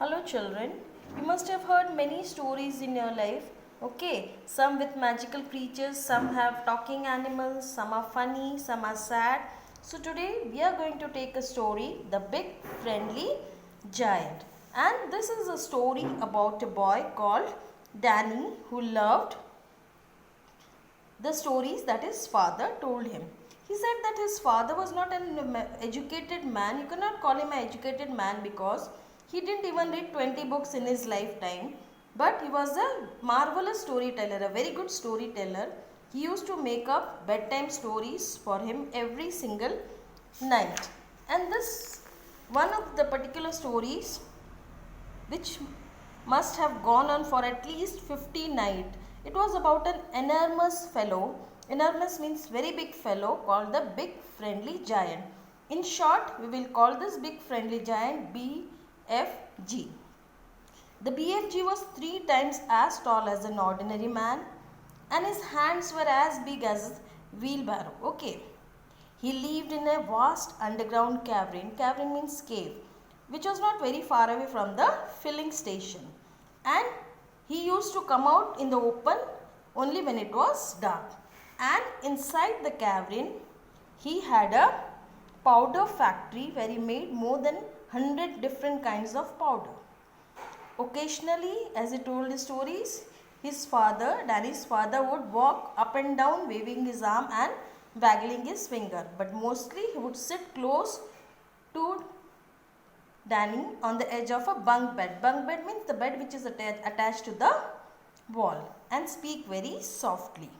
Hello children, you must have heard many stories in your life. Okay, some with magical creatures, some have talking animals, some are funny, some are sad. So today we are going to take a story, The Big Friendly Giant. And this is a story about a boy called Danny who loved the stories that his father told him. He said that his father was not an educated man. You cannot call him an educated man because he didn't even read 20 books in his lifetime. But he was a marvelous storyteller, a very good storyteller. He used to make up bedtime stories for him every single night. And this one of the particular stories which must have gone on for at least 50 nights. It was about an enormous fellow. Enormous means very big fellow called the Big Friendly Giant. In short, we will call this Big Friendly Giant BFG. The BFG was 3 times as tall as an ordinary man and his hands were as big as a wheelbarrow. Okay. He lived in a vast underground cavern. Cavern means cave, which was not very far away from the filling station. And he used to come out in the open only when it was dark. And inside the cavern, he had a powder factory where he made more than 100 different kinds of powder. Occasionally, as he told his stories, his father, Danny's father, would walk up and down waving his arm and waggling his finger. But mostly he would sit close to Danny on the edge of a bunk bed. Bunk bed means the bed which is attached to the wall, and speak very softly.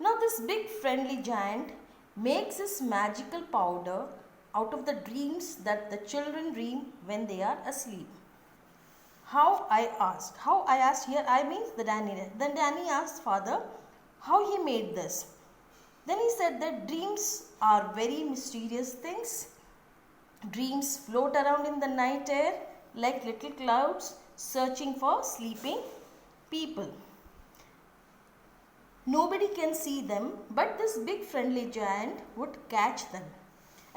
Now this big friendly giant makes his magical powder out of the dreams that the children dream when they are asleep. How I asked here, I means the Danny. Then Danny asked father how he made this. Then he said that dreams are very mysterious things. Dreams float around in the night air like little clouds searching for sleeping people. Nobody can see them, but this big friendly giant would catch them.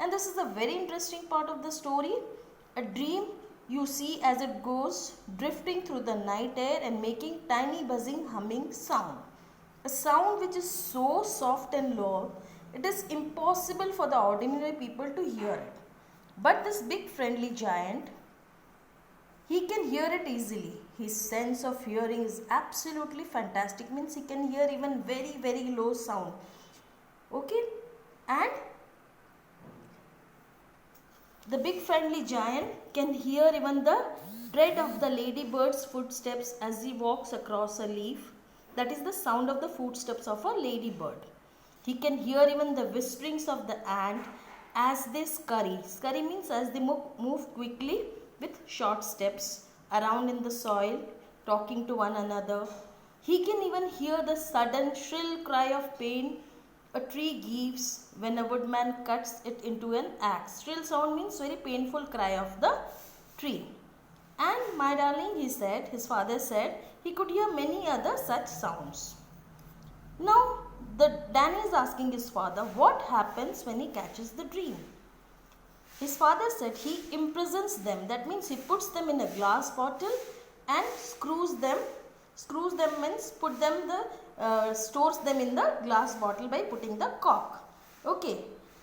And this is a very interesting part of the story. A dream you see as it goes drifting through the night air and making tiny buzzing humming sound. A sound which is so soft and low, it is impossible for the ordinary people to hear it. But this big friendly giant, he can hear it easily. His sense of hearing is absolutely fantastic. Means he can hear even very, very low sound. Okay? And the big friendly giant can hear even the tread of the ladybird's footsteps as he walks across a leaf. That is the sound of the footsteps of a ladybird. He can hear even the whisperings of the ant as they scurry. Scurry means as they move quickly with short steps around in the soil, talking to one another. He can even hear the sudden shrill cry of pain a tree gives when a woodman cuts it into an axe. Shrill sound means very painful cry of the tree. And my darling, he said, his father said, he could hear many other such sounds. Now, Danny is asking his father what happens when he catches the dream. His father said he imprisons them. That means he puts them in a glass bottle and screws them. Screws them means stores them in the glass bottle by putting the cork. Okay.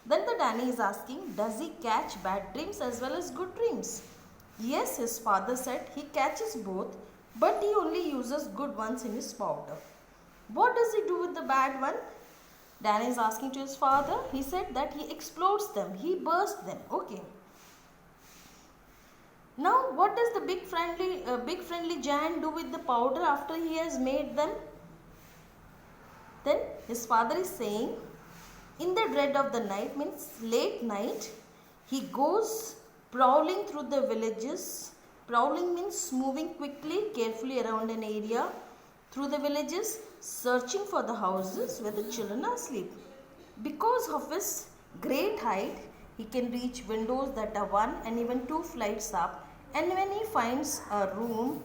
Then the Danny is asking, does he catch bad dreams as well as good dreams? Yes, his father said he catches both, but he only uses good ones in his powder. What does he do with the bad one? Danny is asking to his father. He said that he explodes them. He bursts them. Okay. Now, what does the big friendly giant do with the powder after he has made them? Then his father is saying, in the dead of the night, means late night, he goes prowling through the villages. Prowling means moving quickly, carefully around an area through the villages, searching for the houses where the children are asleep. Because of his great height, he can reach windows that are 1 and even 2 flights up. And when he finds a room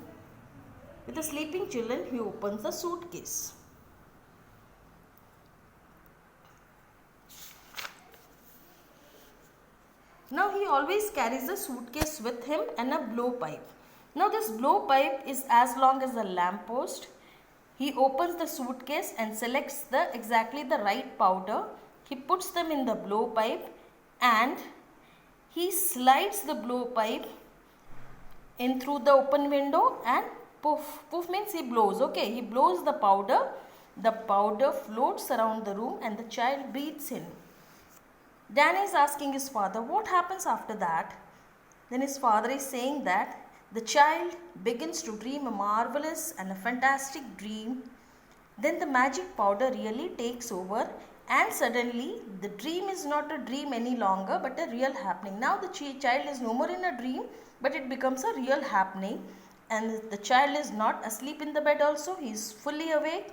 with the sleeping children, he opens the suitcase. Now he always carries a suitcase with him and a blowpipe. Now this blowpipe is as long as a lamppost. He opens the suitcase and selects exactly the right powder. He puts them in the blowpipe and he slides the blowpipe in through the open window and poof. Poof means he blows. Okay, he blows the powder. The powder floats around the room and the child breathes in. Danny is asking his father, what happens after that? Then his father is saying that the child begins to dream a marvelous and a fantastic dream. Then the magic powder really takes over and suddenly the dream is not a dream any longer but a real happening. Now the child is no more in a dream but it becomes a real happening, and the child is not asleep in the bed also. He is fully awake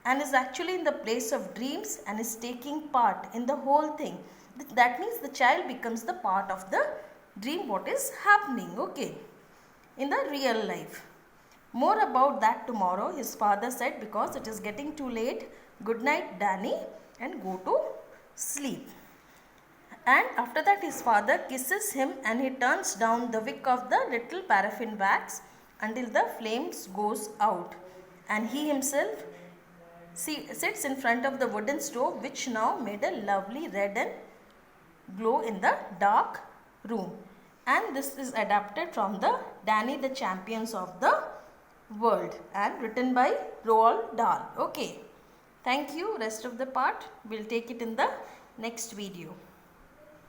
and is actually in the place of dreams and is taking part in the whole thing. That means the child becomes the part of the dream what is happening, okay, in the real life. More about that tomorrow, his father said, because it is getting too late. Good night, Danny, and go to sleep. And after that his father kisses him and he turns down the wick of the little paraffin wax until the flames goes out. And he himself sits in front of the wooden stove which now made a lovely red and glow in the dark room. And this is adapted from the Danny the Champions of the World and written by Roald Dahl. Okay. Thank you. Rest of the part we'll take it in the next video.